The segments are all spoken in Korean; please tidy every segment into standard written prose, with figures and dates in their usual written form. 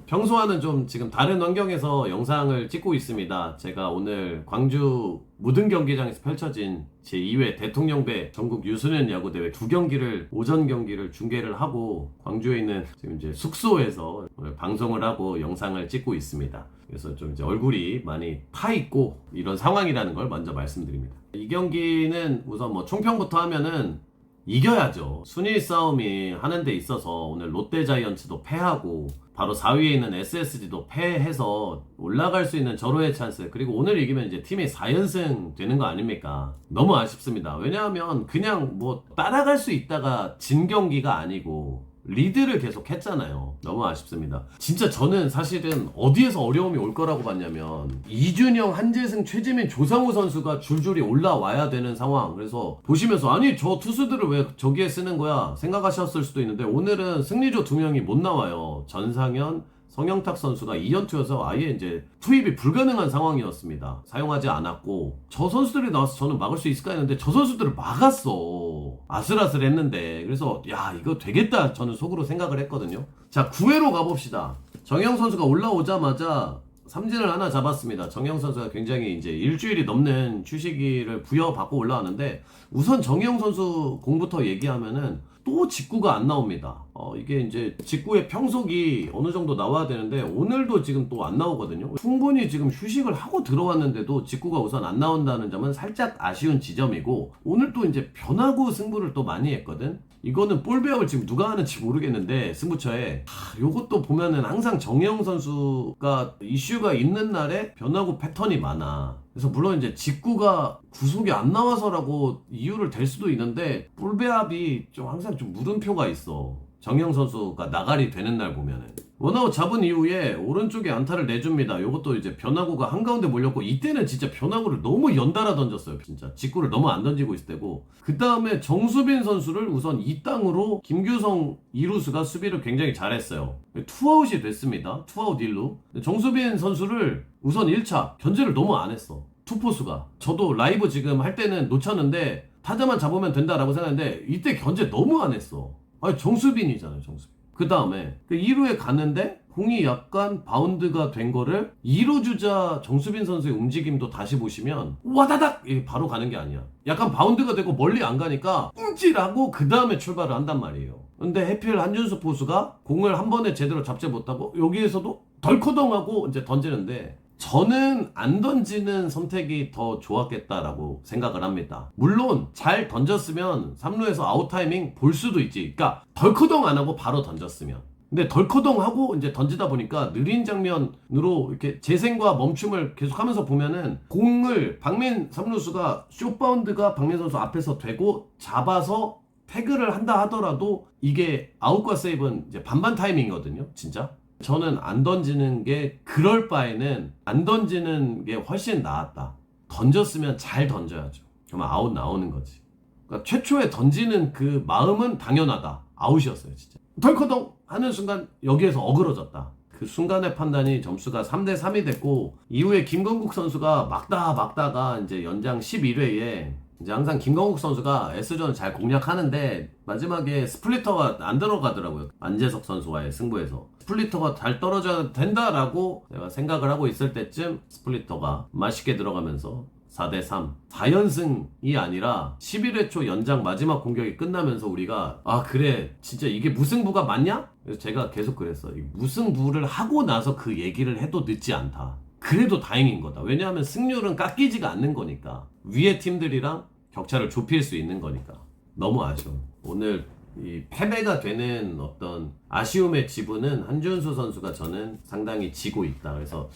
평소와는 좀 지금 다른 환경에서 영상을 찍고 있습니다. 제가 오늘 광주 무등 경기장에서 펼쳐진 제2회 대통령배 전국 유소년 야구대회 두 경기를 오전 경기를 중계를 하고 광주에 있는 지금 이제 숙소에서 오늘 방송을 하고 영상을 찍고 있습니다. 그래서 좀 이제 얼굴이 많이 타 있고 이런 상황이라는 걸 먼저 말씀드립니다. 이 경기는 우선 뭐 총평부터 하면은 이겨야죠. 순위 싸움이 하는 데 있어서 오늘 롯데자이언츠도 패하고 바로 4위에 있는 SSG도 패해서 올라갈 수 있는 절호의 찬스, 그리고 오늘 이기면 이제 팀이 4연승 되는 거 아닙니까? 너무 아쉽습니다. 왜냐하면 그냥 뭐 따라갈 수 있다가 진 경기가 아니고 리드를 계속 했잖아요. 너무 아쉽습니다. 진짜 저는 사실은 어디에서 어려움이 올 거라고 봤냐면 이준영, 한재승, 최지민, 조상우 선수가 줄줄이 올라와야 되는 상황. 그래서 보시면서 아니 저 투수들을 왜 저기에 쓰는 거야 생각하셨을 수도 있는데 오늘은 승리조 두 명이 못 나와요. 전상현, 성영탁 선수가 2연투여서 아예 이제 투입이 불가능한 상황이었습니다. 사용하지 않았고 저 선수들이 나와서 저는 막을 수 있을까 했는데 저 선수들을 막았어. 아슬아슬했는데. 그래서 야 이거 되겠다 저는 속으로 생각을 했거든요. 자 9회로 가봅시다. 정영 선수가 올라오자마자 삼진을 하나 잡았습니다. 정영 선수가 굉장히 이제 일주일이 넘는 휴식기를 부여받고 올라왔는데 우선 정영 선수 공부터 얘기하면은 또 직구가 안 나옵니다. 이게 이제 직구의 평속이 어느 정도 나와야 되는데 오늘도 지금 또 안 나오거든요. 충분히 지금 휴식을 하고 들어왔는데도 직구가 우선 안 나온다는 점은 살짝 아쉬운 지점이고 오늘 또 이제 변화구 승부를 또 많이 했거든. 이거는 볼 배합을 지금 누가 하는지 모르겠는데 승부처에 요것도 보면은 항상 정영 선수가 이슈가 있는 날에 변화구 패턴이 많아. 그래서 물론 이제 직구가 구속이 안 나와서라고 이유를 댈 수도 있는데 볼 배합이 좀 항상 좀 물음표가 있어. 정영 선수가 나가리 되는 날 보면은 원아웃 잡은 이후에 오른쪽에 안타를 내줍니다. 요것도 이제 변화구가 한가운데 몰렸고 이때는 진짜 변화구를 너무 연달아 던졌어요. 진짜 직구를 너무 안 던지고 있을 때고 그 다음에 정수빈 선수를 우선 이 땅으로 김규성 2루수가 수비를 굉장히 잘했어요. 투아웃이 됐습니다. 투아웃 1루. 정수빈 선수를 우선 1차 견제를 너무 안 했어. 투포수가. 저도 라이브 지금 할 때는 놓쳤는데 타자만 잡으면 된다라고 생각했는데 이때 견제 너무 안 했어. 아니 정수빈이잖아요. 정수빈. 그 다음에 2루에 갔는데 공이 약간 바운드가 된 거를 2루 주자 정수빈 선수의 움직임도 다시 보시면 와다닥 바로 가는 게 아니야. 약간 바운드가 되고 멀리 안 가니까 웅찔하고 그 다음에 출발을 한단 말이에요. 근데 해필 한준수 포수가 공을 한 번에 제대로 잡지 못하고 여기에서도 덜커덩하고 이제 던지는데 저는 안 던지는 선택이 더 좋았겠다라고 생각을 합니다. 물론 잘 던졌으면 3루에서 아웃 타이밍 볼 수도 있지. 그러니까 덜커덩 안 하고 바로 던졌으면. 근데 덜커덩 하고 이제 던지다 보니까 느린 장면으로 이렇게 재생과 멈춤을 계속하면서 보면은 공을 박민 3루수가 숏바운드가 박민 선수 앞에서 되고 잡아서 태그를 한다 하더라도 이게 아웃과 세이브는 이제 반반 타이밍이거든요. 진짜. 저는 안 던지는 게 그럴 바에는 안 던지는 게 훨씬 나았다. 던졌으면 잘 던져야죠. 그러면 아웃 나오는 거지. 그러니까 최초에 던지는 그 마음은 당연하다. 아웃이었어요 진짜. 덜커덩 하는 순간 여기에서 어그러졌다. 그 순간의 판단이 점수가 3대3이 됐고 이후에 김건국 선수가 막다가 이제 연장 11회에 이제 항상 김건국 선수가 S존을 잘 공략하는데 마지막에 스플리터가 안 들어가더라고요. 안재석 선수와의 승부에서 스플리터가 잘 떨어져야 된다라고 내가 생각을 하고 있을 때쯤 스플리터가 맛있게 들어가면서 4대3 4연승이 아니라 11회 초 연장 마지막 공격이 끝나면서 우리가 아 그래 진짜 이게 무승부가 맞냐? 그래서 제가 계속 그랬어. 무승부를 하고 나서 그 얘기를 해도 늦지 않다. 그래도 다행인 거다. 왜냐하면 승률은 깎이지가 않는 거니까. 위의 팀들이랑 격차를 좁힐 수 있는 거니까. 너무 아쉬워. 오늘 이 패배가 되는 어떤 아쉬움의 지분은 한준수 선수가 저는 상당히 지고 있다. 그래서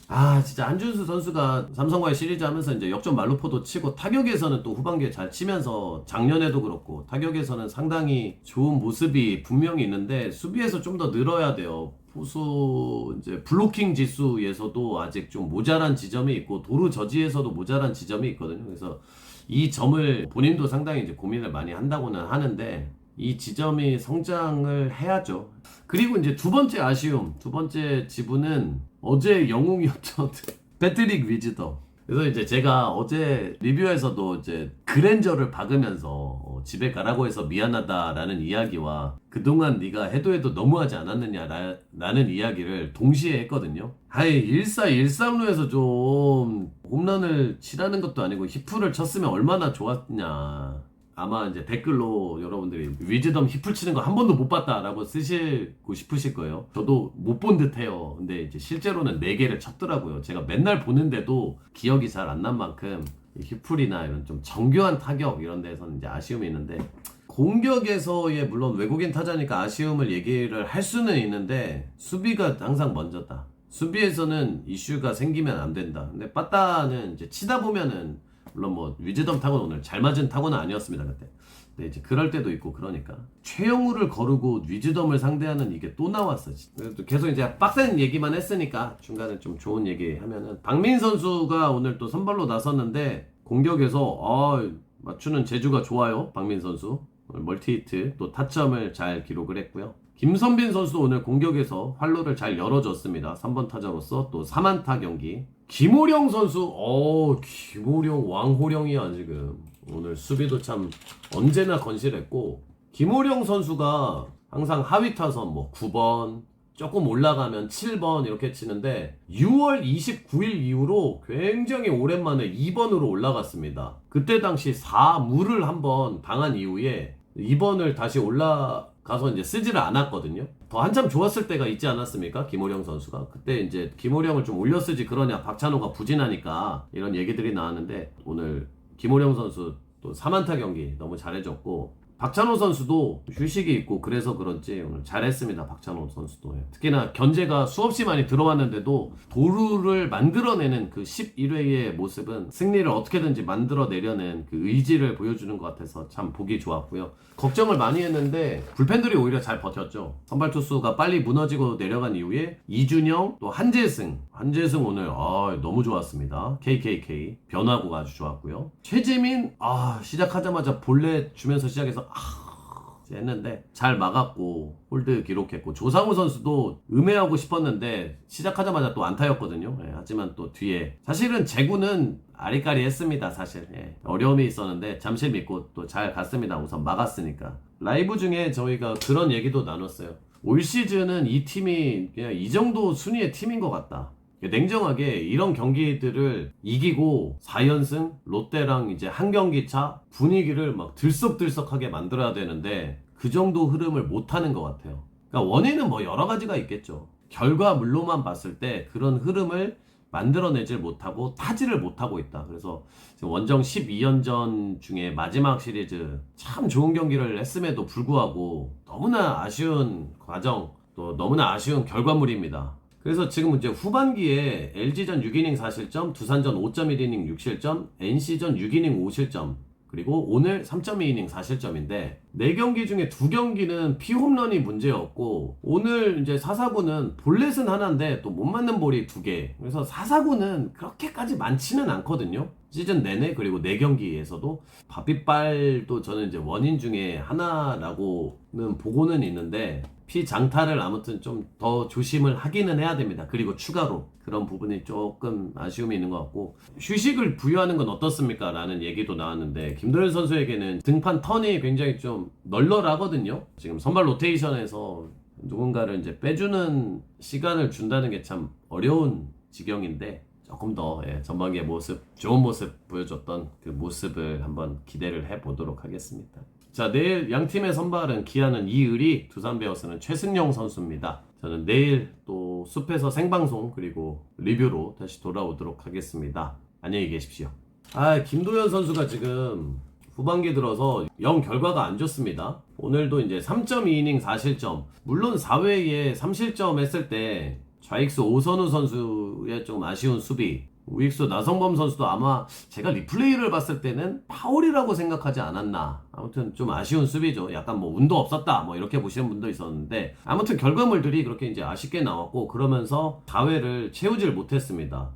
진짜 한준수 선수가 삼성과의 시리즈 하면서 이제 역전 말루포도 치고 타격에서는 또 후반기에 잘 치면서 작년에도 그렇고 타격에서는 상당히 좋은 모습이 분명히 있는데 수비에서 좀 더 늘어야 돼요. 포수 이제 블로킹 지수에서도 아직 좀 모자란 지점이 있고 도루 저지에서도 모자란 지점이 있거든요. 그래서 이 점을 본인도 상당히 이제 고민을 많이 한다고는 하는데 이 지점이 성장을 해야죠. 그리고 이제 두 번째 아쉬움, 두 번째 지분은 어제 영웅이었던 패트릭 위즈더. 그래서 이제 제가 어제 리뷰에서도 이제 그랜저를 박으면서 집에 가라고 해서 미안하다라는 이야기와 그동안 네가 해도 너무하지 않았느냐라는 이야기를 동시에 했거든요. 아예 1413루에서 좀 홈런을 치라는 것도 아니고 히프를 쳤으면 얼마나 좋았냐. 아마 이제 댓글로 여러분들이 위즈덤 히플 치는 거 한 번도 못 봤다라고 쓰시고 싶으실 거예요. 저도 못 본 듯해요. 근데 이제 실제로는 4개를 쳤더라고요. 제가 맨날 보는데도 기억이 잘 안 난 만큼 히플이나 이런 좀 정교한 타격 이런 데서는 이제 아쉬움이 있는데, 공격에서의 물론 외국인 타자니까 아쉬움을 얘기를 할 수는 있는데 수비가 항상 먼저다. 수비에서는 이슈가 생기면 안 된다. 근데 빠따는 이제 치다 보면은 물론 뭐 위즈덤 타고는 오늘 잘 맞은 타고는 아니었습니다 그때. 근데 이제 그럴 때도 있고 그러니까 최영우를 거르고 위즈덤을 상대하는 이게 또 나왔어. 그래도 계속 이제 빡센 얘기만 했으니까 중간에 좀 좋은 얘기 하면은, 박민 선수가 오늘 또 선발로 나섰는데 공격에서 맞추는 재주가 좋아요. 박민 선수 오늘 멀티히트 또 타점을 잘 기록을 했고요. 김선빈 선수도 오늘 공격에서 활로를 잘 열어줬습니다. 3번 타자로서 또 3안타 경기. 김호령 선수, 김호령 왕호령이야 지금. 오늘 수비도 참 언제나 건실했고, 김호령 선수가 항상 하위 타선 뭐 9번, 조금 올라가면 7번 이렇게 치는데 6월 29일 이후로 굉장히 오랜만에 2번으로 올라갔습니다. 그때 당시 4무를 한번 당한 이후에 2번을 다시 올라가서 이제 쓰지를 않았거든요. 더 한참 좋았을 때가 있지 않았습니까? 김호령 선수가. 그때 이제 김호령을 좀 올려 쓰지 그러냐, 박찬호가 부진하니까 이런 얘기들이 나왔는데, 오늘 김호령 선수 또 3안타 경기 너무 잘해줬고, 박찬호 선수도 휴식이 있고 그래서 그런지 오늘 잘했습니다. 박찬호 선수도. 특히나 견제가 수없이 많이 들어왔는데도 도루를 만들어내는 그 11회의 모습은 승리를 어떻게든지 만들어내려는 그 의지를 보여주는 것 같아서 참 보기 좋았고요. 걱정을 많이 했는데 불펜들이 오히려 잘 버텼죠. 선발 투수가 빨리 무너지고 내려간 이후에 이준영 또 한재승 오늘 너무 좋았습니다. KKK 변화구가 아주 좋았고요. 최재민 시작하자마자 볼넷 주면서 시작해서 했는데 잘 막았고 홀드 기록했고, 조상우 선수도 음해하고 싶었는데 시작하자마자 또 안타였거든요. 하지만 또 뒤에 사실은 제구는 아리까리 했습니다. 사실 어려움이 있었는데 잠실 믿고 또 잘 갔습니다. 우선 막았으니까. 라이브 중에 저희가 그런 얘기도 나눴어요. 올 시즌은 이 팀이 그냥 이 정도 순위의 팀인 것 같다. 냉정하게 이런 경기들을 이기고 4연승 롯데랑 이제 한 경기 차 분위기를 막 들썩들썩하게 만들어야 되는데 그 정도 흐름을 못하는 것 같아요. 그러니까 원인은 뭐 여러 가지가 있겠죠. 결과물로만 봤을 때 그런 흐름을 만들어내질 못하고 타지를 못하고 있다. 그래서 지금 원정 12연전 중에 마지막 시리즈 참 좋은 경기를 했음에도 불구하고 너무나 아쉬운 과정, 또 너무나 아쉬운 결과물입니다. 그래서 지금 이제 후반기에 LG전 6이닝 4실점, 두산전 5.1이닝 6실점, NC전 6이닝 5실점, 그리고 오늘 3.2이닝 4실점인데 4경기 중에 2경기는 피홈런이 문제였고, 오늘 이제 4사구는 볼넷은 하나인데 또 못 맞는 볼이 2개. 그래서 4사구는 그렇게까지 많지는 않거든요. 시즌 내내. 그리고 4경기에서도 바삐빨도 저는 이제 원인 중에 하나라고는 보고는 있는데, 피장타를 아무튼 좀 더 조심을 하기는 해야 됩니다. 그리고 추가로 그런 부분이 조금 아쉬움이 있는 것 같고, 휴식을 부여하는 건 어떻습니까? 라는 얘기도 나왔는데, 김도현 선수에게는 등판 턴이 굉장히 좀 널널하거든요. 지금 선발 로테이션에서 누군가를 이제 빼주는 시간을 준다는 게 참 어려운 지경인데, 조금 더 전반기의 모습, 좋은 모습 보여줬던 그 모습을 한번 기대를 해보도록 하겠습니다. 자, 내일 양팀의 선발은 기아는 이의리, 두산 베어스는 최승용 선수입니다. 저는 내일 또 숲에서 생방송 그리고 리뷰로 다시 돌아오도록 하겠습니다. 안녕히 계십시오. 김도현 선수가 지금 후반기 들어서 영 결과가 안 좋습니다. 오늘도 이제 3.2이닝 4실점. 물론 4회에 3실점 했을 때 좌익수 오선우 선수의 좀 아쉬운 수비, 우익수 나성범 선수도 아마 제가 리플레이를 봤을 때는 파울이라고 생각하지 않았나. 아무튼 좀 아쉬운 수비죠. 약간 뭐 운도 없었다 뭐 이렇게 보시는 분도 있었는데, 아무튼 결과물들이 그렇게 이제 아쉽게 나왔고, 그러면서 4회를 채우질 못했습니다.